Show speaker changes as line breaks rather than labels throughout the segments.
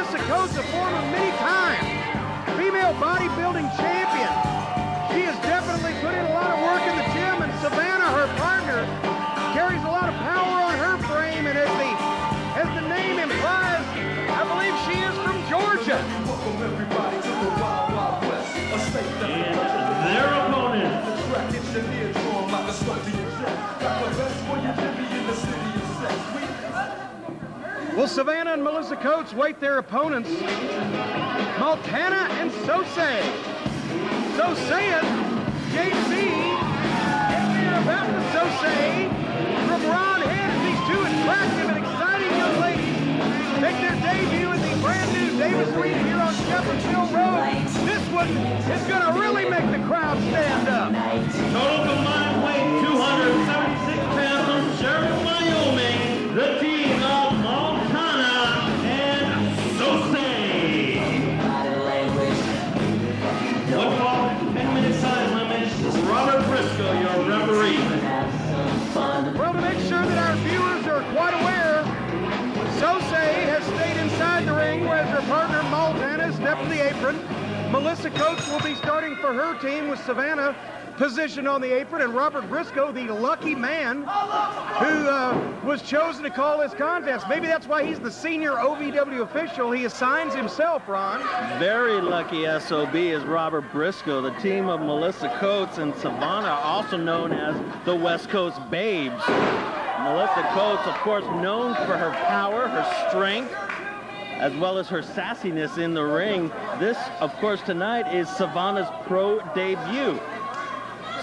Melissa Coates, a former many-time female bodybuilding champion. She has definitely put in a lot of work in the gym, and Savannah, her partner, carries a lot of power on her frame, and as the name implies, I believe she is from Georgia.
And their opponent.
Well, Savannah and Melissa Coates wait their opponents, Multana and Sosay. Sosay, JC, and we're about to Sosay from Ron Head. These two attractive and exciting young ladies make their debut in the brand new Davis Arena here on Shepherdsville Road. This one is going to really make the crowd stand up.
Total combined weight 276 pounds from Sherman, Wyoming. The team of Multana and Sosay. 1 ball, 10-minute time limit. Robert Briscoe, your referee.
Well, to make sure that our viewers are quite aware, Sosay has stayed inside the ring, whereas her partner Multana has stepped to the apron. Melissa Coates will be starting for her team with Savannah positioned on the apron, and Robert Briscoe, the lucky man who was chosen to call this contest. Maybe that's why he's the senior OVW official. He assigns himself, Ron.
Very lucky SOB is Robert Briscoe, the team of Melissa Coates and Savannah, also known as the West Coast Babes. Melissa Coates, of course, known for her power, her strength, as well as her sassiness in the ring. This, of course, tonight is Savannah's pro debut.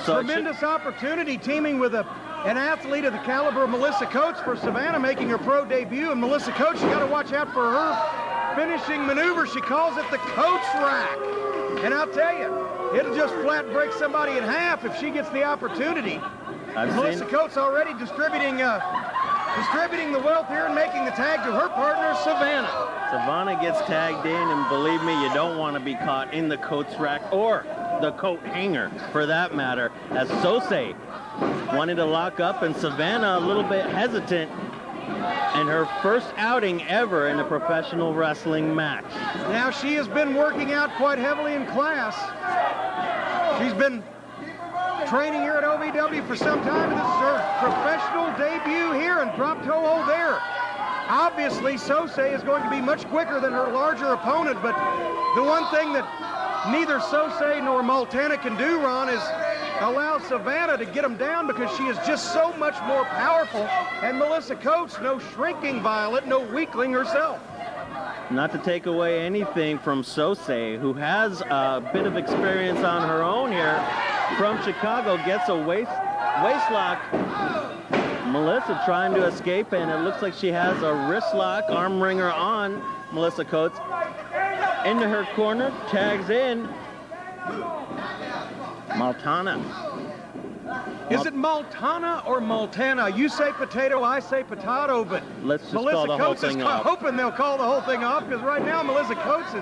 So
tremendous opportunity teaming with an athlete of the caliber of Melissa Coates for Savannah making her pro debut. And Melissa Coates, you got to watch out for her finishing maneuver. She calls it the Coates Rack. And I'll tell you, it'll just flat break somebody in half if she gets the opportunity. Melissa Coates already distributing the wealth here and making the tag to her partner, Savannah.
Savannah gets tagged in, and believe me, you don't want to be caught in the Coates Rack or the coat hanger, for that matter, as Sosay wanted to lock up, and Savannah a little bit hesitant in her first outing ever in a professional wrestling match.
Now, she has been working out quite heavily in class. She's been training here at OVW for some time, and this is her professional debut here, and drop toe hold there. Obviously, Sosay is going to be much quicker than her larger opponent, but the one thing that neither Sosay nor Multana can do, Ron, is allow Savannah to get them down, because she is just so much more powerful, and Melissa Coates, no shrinking violet, no weakling herself.
Not to take away anything from Sosay, who has a bit of experience on her own here from Chicago, gets a waist lock. Melissa trying to escape, and it looks like she has a wrist lock, arm wringer on Melissa Coates. Into her corner, tags in Multana.
Is it Multana or Multana? You say potato, I say potato, but
let's just
Melissa
call the
Coates
whole thing
is
off.
hoping they'll call the whole thing off, because right now Melissa Coates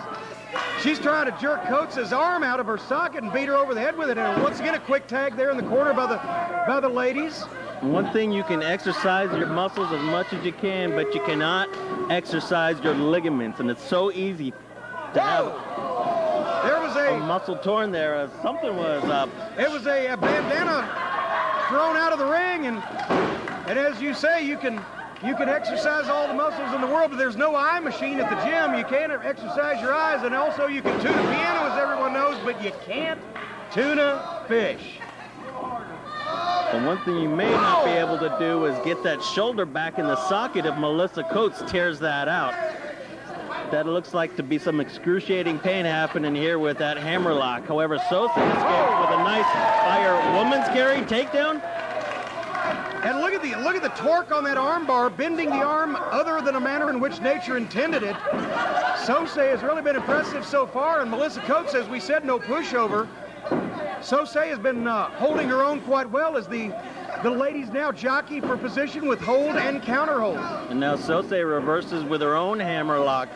she's trying to jerk Coates' arm out of her socket and beat her over the head with it. And once again, a quick tag there in the corner by the ladies.
One thing, you can exercise your muscles as much as you can, but you cannot exercise your ligaments, and it's so easy to have
there was a
muscle torn there. Something was up.
It was a bandana thrown out of the ring, and as you say, you can exercise all the muscles in the world, but there's no eye machine at the gym. You can't exercise your eyes, and also you can tune a piano, as everyone knows, but you can't tune a fish.
The one thing you may not be able to do is get that shoulder back in the socket if Melissa Coates tears that out. That looks like to be some excruciating pain happening here with that hammerlock. However, Sosay escaped with a nice fire woman's carry takedown.
And look at the torque on that arm bar, bending the arm other than a manner in which nature intended it. Sosay has really been impressive so far, and Melissa Coates, as we said, no pushover. Sosay has been holding her own quite well as the ladies now jockey for position with hold and counter hold.
And now Sosay reverses with her own hammerlock,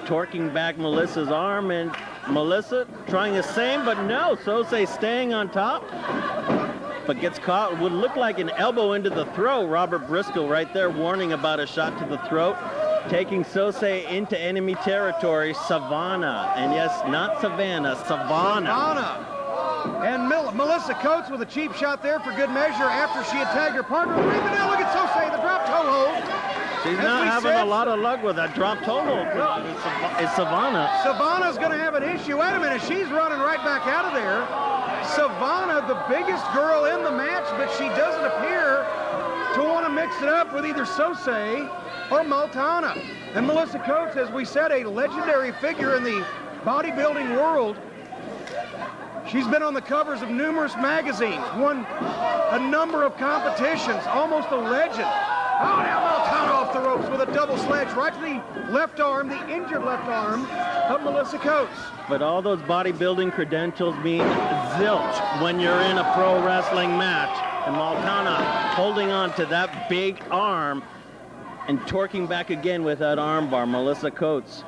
torquing back Melissa's arm, and Melissa trying the same, but no, Sosay staying on top, but gets caught. Would look like an elbow into the throat. Robert Briscoe right there warning about a shot to the throat. taking Sosay into enemy territory, Savannah. And yes, not Savannah, Savannah.
Savannah. And Melissa Coates with a cheap shot there for good measure after she had tagged her partner. But now look at Sosay, the drop toe hold.
She's not having a lot of luck with that drop toe hold. It's Savannah.
Savannah's going to have an issue. Wait a minute, she's running right back out of there. Savannah, the biggest girl in the match, but she doesn't appear to want to mix it up with either Sosay or Multana. And Melissa Coates, as we said, a legendary figure in the bodybuilding world. She's been on the covers of numerous magazines, won a number of competitions, almost a legend. Oh, now Multana off the ropes with a double sledge right to the left arm, the injured left arm of Melissa Coates.
But all those bodybuilding credentials mean zilch when you're in a pro wrestling match. And Multana holding on to that big arm and torquing back again with that arm bar. Melissa Coates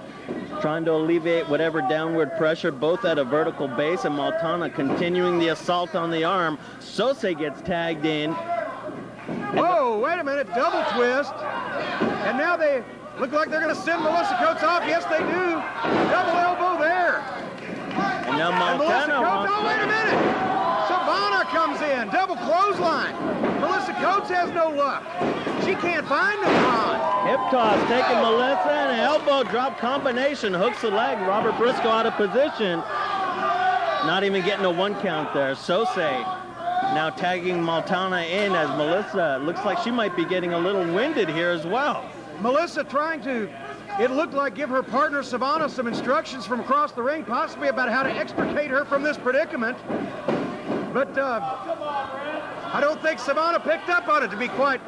trying to alleviate whatever downward pressure, both at a vertical base, and Multana continuing the assault on the arm. Sosay gets tagged in.
Whoa, wait a minute, double twist. And now they look like they're going to send Melissa Coates off. Yes, they do. Double elbow there.
And now Multana
oh, wait a minute. Savannah comes in, double clothesline. Melissa Coates has no luck. She can't find the Ron.
Hip toss taking Melissa, and an elbow drop combination. Hooks the leg. Robert Briscoe out of position. Not even getting a 1 count there. Sosay now tagging Multana in as Melissa looks like she might be getting a little winded here as well.
Melissa trying to, it looked like, give her partner Savannah some instructions from across the ring, possibly about how to extricate her from this predicament. But I don't think Savannah picked up on it, to be quite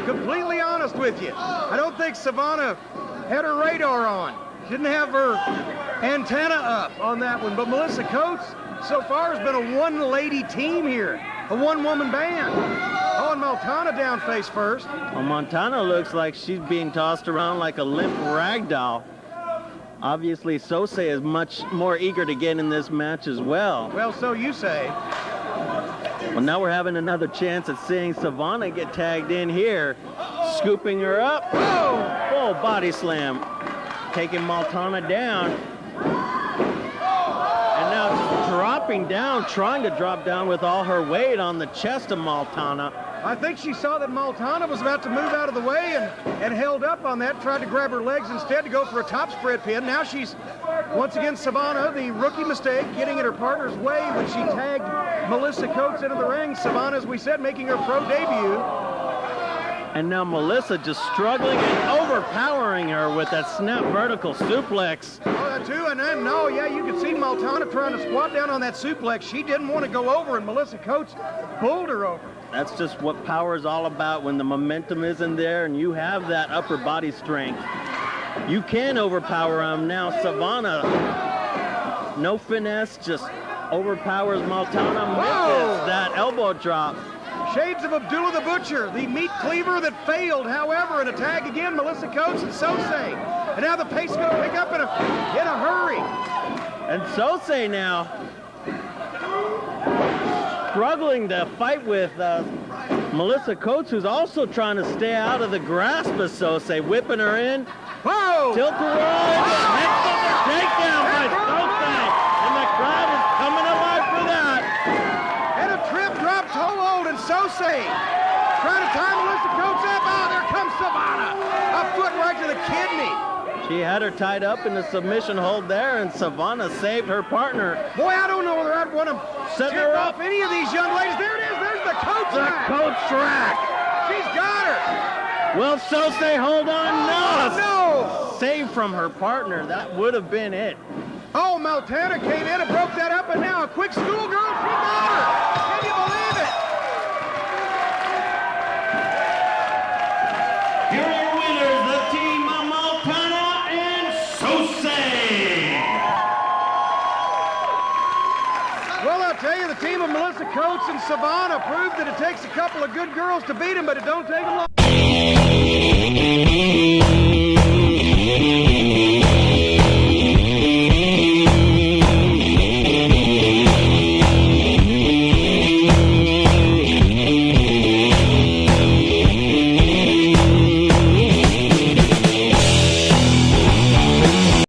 completely honest with you. I don't think Savannah had her radar on. Didn't have her antenna up on that one. But Melissa Coates so far has been a one-lady team here, a one-woman band. Oh, and Multana down face first.
Well, Multana looks like she's being tossed around like a limp rag doll. Obviously, Sosay is much more eager to get in this match as well.
Well, so you say.
Well, now we're having another chance at seeing Savannah get tagged in here. Scooping her up.
Whoa!
Full body slam. Taking Multana down. And now just dropping down, trying to drop down with all her weight on the chest of Multana.
I think she saw that Multana was about to move out of the way and held up on that, tried to grab her legs instead to go for a top spread pin. Now she's, once again, Savannah, the rookie mistake, getting in her partner's way when she tagged Melissa Coates into the ring. Savannah, as we said, making her pro debut.
And now Melissa just struggling and overpowering her with that snap vertical suplex.
Oh, that too, and then, no, yeah, you could see Multana trying to squat down on that suplex. She didn't want to go over, and Melissa Coates bowled her over.
That's just what power is all about when the momentum isn't there and you have that upper body strength. You can overpower them. Now Savannah, no finesse, just overpowers Multana, misses that elbow drop.
Shades of Abdullah the Butcher, the meat cleaver that failed, however, in a tag again, Melissa Coates and Sosay. And now the pace is going to pick up in a hurry.
And Sosay now struggling to fight with Melissa Coates, who's also trying to stay out of the grasp of Sosay, whipping her in.
Whoa!
Tilt her on. Next over takedown by Sosay. And the crowd is coming alive for that.
And a trip drop toe hold, and Sosay trying to tie Melissa Coates up. Oh, there comes Savannah. A foot right to the kidney.
She had her tied up in the submission hold there, and Savannah saved her partner.
Boy, I don't know whether I'd want to
set her up
any of these young ladies. There it is. There's the Coates rack.
The Coates rack.
She's got her.
Will Sosay hold on? No.
No.
Save from her partner. That would have been it.
Oh, Multana came in and broke that up, and now a quick schoolgirl. She got her. Can you believe it?
Here are your winners, the team of Multana and Sosay.
Well, I'll tell you, the team of Melissa Coates and Savannah proved that it takes a couple of good girls to beat them, but it don't take them long.